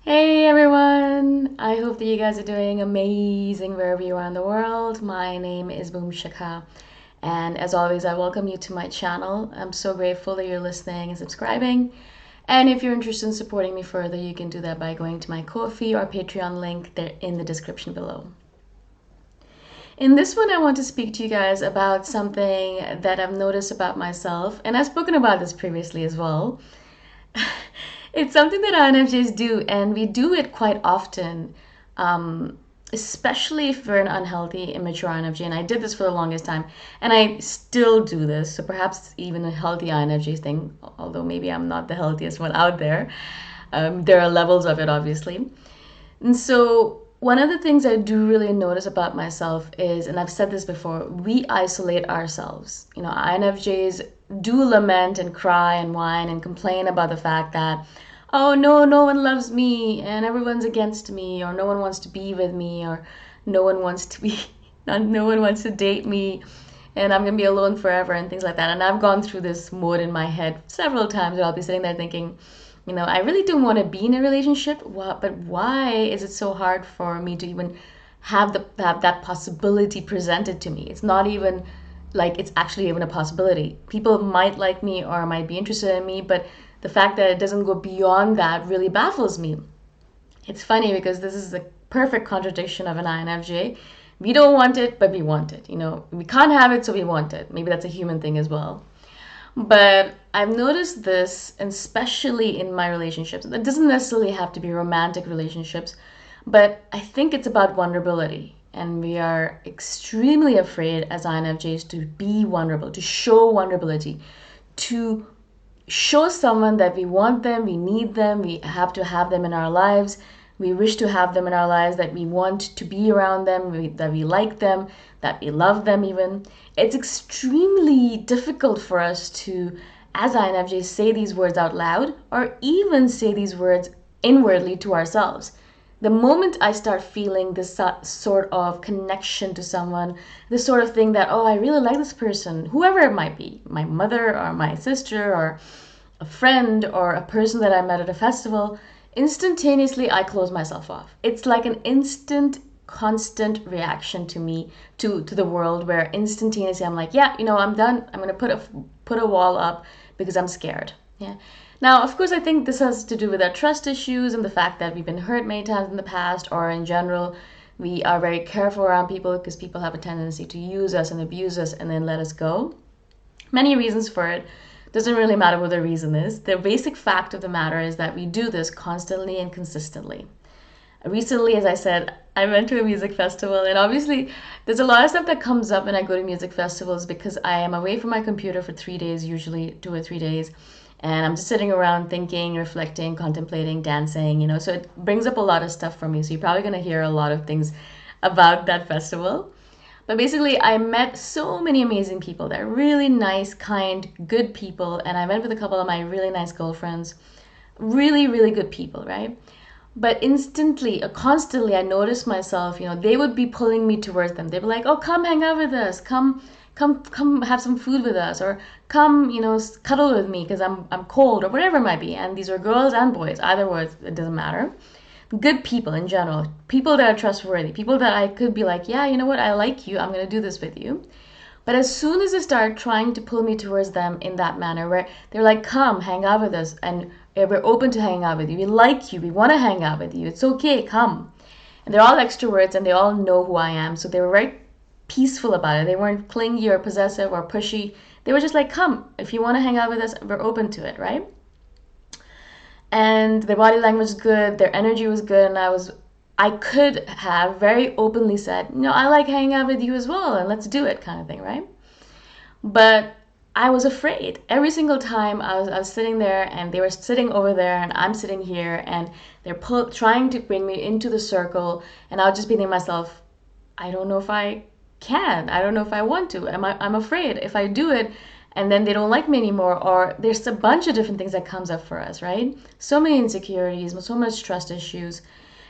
Hey everyone! I hope that you guys are doing amazing wherever you are in the world. My name is Shikha, and as always, I welcome you to my channel. I'm so grateful that you're listening and subscribing. And if you're interested in supporting me further, you can do that by going to my Ko-fi or Patreon link. They're in the description below. In this one, I want to speak to you guys about something that I've noticed about myself, and I've spoken about this previously as well. It's something that INFJs do, and we do it quite often, especially if we're an unhealthy, immature INFJ. And I did this for the longest time, and I still do this. So perhaps it's even a healthy INFJ thing, although maybe I'm not the healthiest one out there. There are levels of it, obviously. And so, one of the things I do really notice about myself is, and I've said this before, we isolate ourselves. INFJs do lament and cry and whine and complain about the fact that, oh no, no one loves me and everyone's against me, or no one wants to be with me, or no one wants to be, no one wants to date me, and I'm gonna be alone forever and things like that. And I've gone through this mode in my head several times where I'll be sitting there thinking, I really don't want to be in a relationship, but why is it so hard for me to even have that possibility presented to me? It's not even like it's actually even a possibility. People might like me or might be interested in me, but the fact that it doesn't go beyond that really baffles me. It's funny because this is the perfect contradiction of an INFJ. We don't want it, but we want it. We can't have it, so we want it. Maybe that's a human thing as well. But I've noticed this, especially in my relationships. It doesn't necessarily have to be romantic relationships, but I think it's about vulnerability. And we are extremely afraid as INFJs to be vulnerable, to show vulnerability, to show someone that we want them, we need them, we have to have them in our lives, we wish to have them in our lives, that we want to be around them, that we like them, that we love them even. It's extremely difficult for us to, as INFJs, say these words out loud or even say these words inwardly to ourselves. The moment I start feeling this sort of connection to someone, this sort of thing that, oh, I really like this person, whoever it might be, my mother or my sister or a friend or a person that I met at a festival, instantaneously I close myself off. It's like an instant, constant reaction to me, to the world, where instantaneously I'm like, yeah, I'm done. I'm gonna put a wall up because I'm scared. Yeah. Now, of course, I think this has to do with our trust issues and the fact that we've been hurt many times in the past, or in general, we are very careful around people because people have a tendency to use us and abuse us and then let us go. Many reasons for it. Doesn't really matter what the reason is. The basic fact of the matter is that we do this constantly and consistently. Recently, as I said, I went to a music festival, and obviously there's a lot of stuff that comes up when I go to music festivals because I am away from my computer for 3 days, usually 2 or 3 days, and I'm just sitting around thinking, reflecting, contemplating, dancing. So it brings up a lot of stuff for me. So you're probably going to hear a lot of things about that festival. But basically, I met so many amazing people. They're really nice, kind, good people. And I went with a couple of my really nice girlfriends. Really, really good people, right? But instantly, constantly, I noticed myself, they would be pulling me towards them. They'd be like, oh, come hang out with us. Come have some food with us. Or come, cuddle with me because I'm cold or whatever it might be. And these are girls and boys. Either words, it doesn't matter. Good people in general, people that are trustworthy, people that I could be like, yeah, you know what, I like you, I'm going to do this with you. But as soon as they start trying to pull me towards them in that manner, where they're like, come hang out with us, and we're open to hang out with you, we like you, we want to hang out with you, it's okay, come. And they're all extroverts and they all know who I am, so they were very peaceful about it. They weren't clingy or possessive or pushy. They were just like, come, if you want to hang out with us, we're open to it, right? And their body language was good, their energy was good, and I could have very openly said, I like hanging out with you as well, and let's do it, kind of thing, right? But I was afraid. Every single time I was sitting there, and they were sitting over there, and I'm sitting here, and they're trying to bring me into the circle, and I'll just be thinking to myself, I don't know if I can. I don't know if I want to. I'm afraid if I do it, and then they don't like me anymore, or there's a bunch of different things that comes up for us, right? So many insecurities, so much trust issues.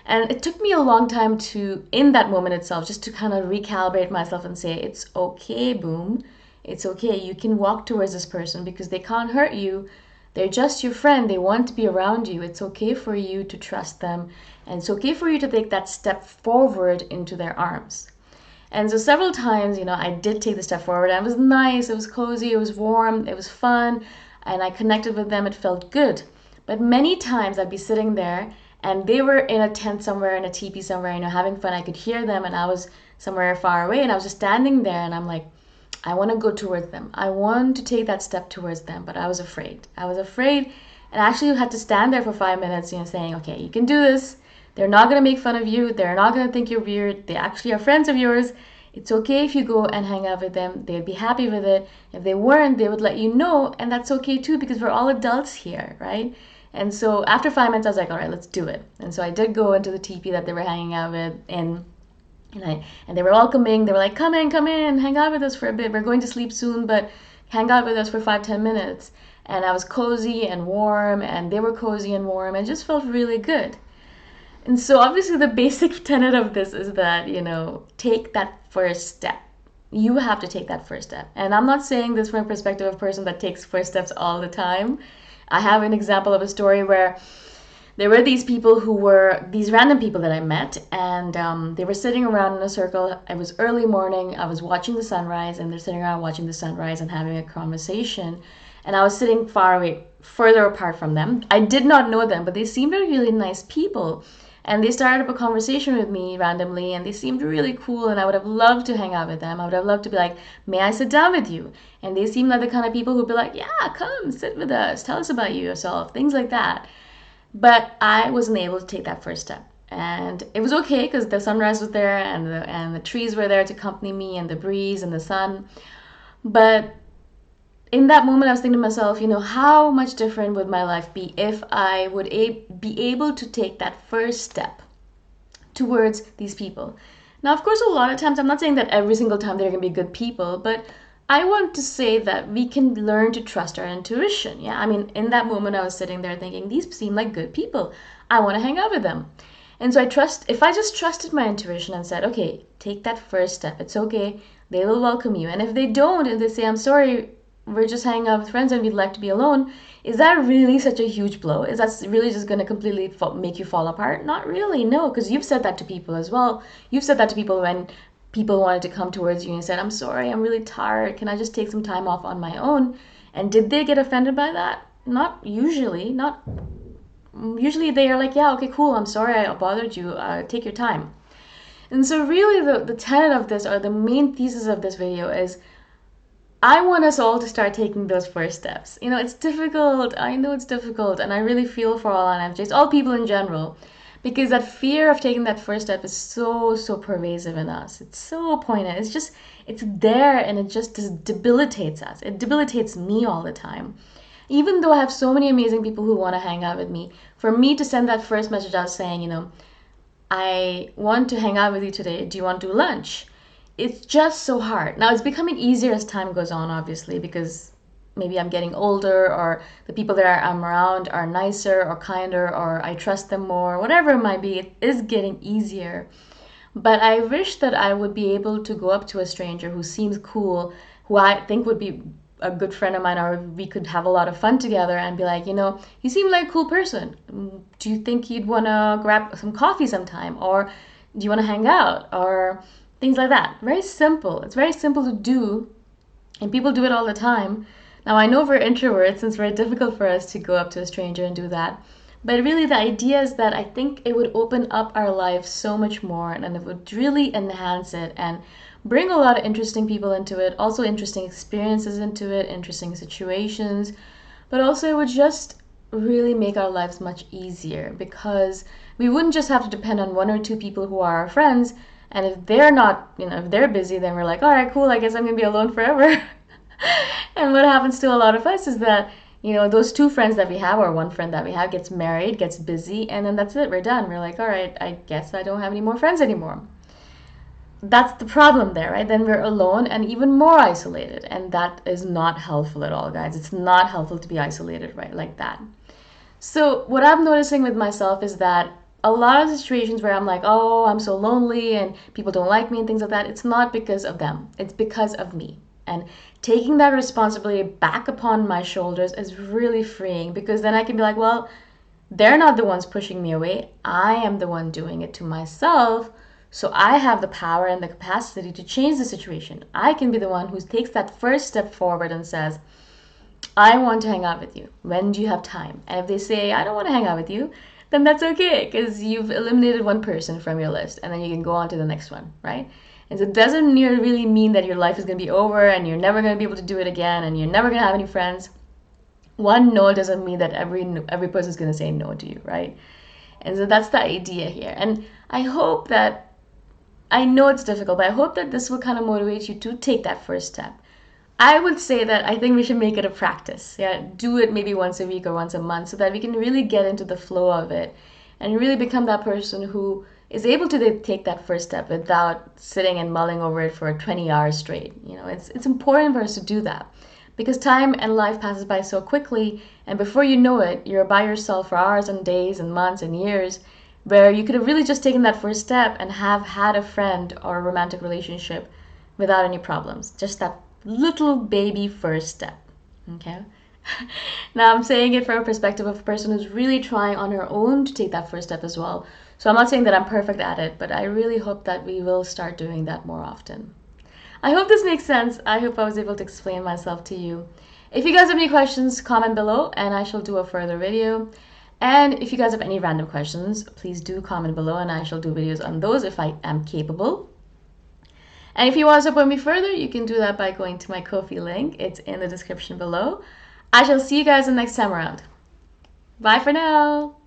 And it took me a long time to, in that moment itself, just to kind of recalibrate myself and say, it's okay, boom. It's okay. You can walk towards this person because they can't hurt you. They're just your friend. They want to be around you. It's okay for you to trust them, and it's okay for you to take that step forward into their arms. And so several times, I did take the step forward. And it was nice, it was cozy, it was warm, it was fun, and I connected with them. It felt good. But many times I'd be sitting there and they were in a tent somewhere, in a teepee somewhere, having fun. I could hear them and I was somewhere far away and I was just standing there and I'm like, I want to go towards them. I want to take that step towards them, but I was afraid. I was afraid and I actually had to stand there for 5 minutes, saying, okay, you can do this. They're not going to make fun of you. They're not going to think you're weird. They actually are friends of yours. It's okay if you go and hang out with them. They'd be happy with it. If they weren't, they would let you know, and that's okay too because we're all adults here, right? And so after 5 minutes, I was like, all right, let's do it. And so I did go into the teepee that they were hanging out with, and they were welcoming. They were like, come in, hang out with us for a bit. We're going to sleep soon, but hang out with us for 5-10 minutes. And I was cozy and warm, and they were cozy and warm, and it just felt really good. And so obviously the basic tenet of this is that, take that first step. You have to take that first step. And I'm not saying this from a perspective of a person that takes first steps all the time. I have an example of a story where there were these people who were these random people that I met, and they were sitting around in a circle. It was early morning. I was watching the sunrise, and they're sitting around watching the sunrise and having a conversation. And I was sitting far away, further apart from them. I did not know them, but they seemed like really nice people. And they started up a conversation with me randomly, and they seemed really cool, and I would have loved to hang out with them. I would have loved to be like, may I sit down with you? And they seemed like the kind of people who'd be like, yeah, come, sit with us, tell us about yourself, things like that. But I wasn't able to take that first step. And it was okay because the sunrise was there, and the trees were there to accompany me, and the breeze and the sun. But in that moment, I was thinking to myself, how much different would my life be if I would be able to take that first step towards these people? Now, of course, a lot of times, I'm not saying that every single time they're going to be good people, but I want to say that we can learn to trust our intuition. Yeah, I mean, in that moment, I was sitting there thinking, these seem like good people. I want to hang out with them. And so if I just trusted my intuition and said, okay, take that first step. It's okay. They will welcome you. And if they don't, and they say, I'm sorry, we're just hanging out with friends and we'd like to be alone, is that really such a huge blow? Is that really just going to completely make you fall apart? Not really, no, because you've said that to people as well. You've said that to people when people wanted to come towards you and said, I'm sorry, I'm really tired. Can I just take some time off on my own? And did they get offended by that? Not usually. Usually they are like, yeah, okay, cool, I'm sorry I bothered you. Take your time. And so really the tenet of this, or the main thesis of this video, is I want us all to start taking those first steps. It's difficult. I know it's difficult. And I really feel for all INFJs, all people in general, because that fear of taking that first step is so, so pervasive in us. It's so poignant. It's there, and it just debilitates us. It debilitates me all the time. Even though I have so many amazing people who want to hang out with me, for me to send that first message out saying, I want to hang out with you today. Do you want to do lunch? It's just so hard. Now, it's becoming easier as time goes on, obviously, because maybe I'm getting older, or the people that I'm around are nicer or kinder, or I trust them more, whatever it might be. It is getting easier. But I wish that I would be able to go up to a stranger who seems cool, who I think would be a good friend of mine, or we could have a lot of fun together, and be like, you seem like a cool person. Do you think you'd want to grab some coffee sometime? Or do you want to hang out? Or things like that. Very simple. It's very simple to do, and people do it all the time. Now, I know for introverts, it's very difficult for us to go up to a stranger and do that. But really, the idea is that I think it would open up our life so much more, and it would really enhance it and bring a lot of interesting people into it, also interesting experiences into it, interesting situations. But also, it would just really make our lives much easier, because we wouldn't just have to depend on one or two people who are our friends. And if they're not, if they're busy, then we're like, all right, cool, I guess I'm going to be alone forever. And what happens to a lot of us is that, those two friends that we have, or one friend that we have, gets married, gets busy, and then that's it, we're done. We're like, all right, I guess I don't have any more friends anymore. That's the problem there, right? Then we're alone and even more isolated. And that is not helpful at all, guys. It's not helpful to be isolated, right, like that. So what I'm noticing with myself is that a lot of situations where I'm like, oh, I'm so lonely and people don't like me and things like that, it's not because of them. It's because of me. And taking that responsibility back upon my shoulders is really freeing, because then I can be like, well, they're not the ones pushing me away. I am the one doing it to myself. So I have the power and the capacity to change the situation. I can be the one who takes that first step forward and says, I want to hang out with you. When do you have time? And if they say, I don't want to hang out with you, then that's okay, because you've eliminated one person from your list and then you can go on to the next one, right? And so it doesn't really mean that your life is going to be over and you're never going to be able to do it again and you're never going to have any friends. One no doesn't mean that every person is going to say no to you, right? And so that's the idea here. And I hope that, I know it's difficult, but I hope that this will kind of motivate you to take that first step. I would say that I think we should make it a practice. Yeah, do it maybe once a week or once a month so that we can really get into the flow of it and really become that person who is able to take that first step without sitting and mulling over it for 20 hours straight. You know, it's important for us to do that because time and life passes by so quickly, and before you know it, you're by yourself for hours and days and months and years, where you could have really just taken that first step and have had a friend or a romantic relationship without any problems. Just that little baby first step. Okay? Now I'm saying it from a perspective of a person who's really trying on her own to take that first step as well. So I'm not saying that I'm perfect at it, but I really hope that we will start doing that more often. I hope this makes sense. I hope I was able to explain myself to you. If you guys have any questions, comment below and I shall do a further video. And if you guys have any random questions, please do comment below and I shall do videos on those if I am capable. And if you want to support me further, you can do that by going to my Ko-fi link. It's in the description below. I shall see you guys the next time around. Bye for now.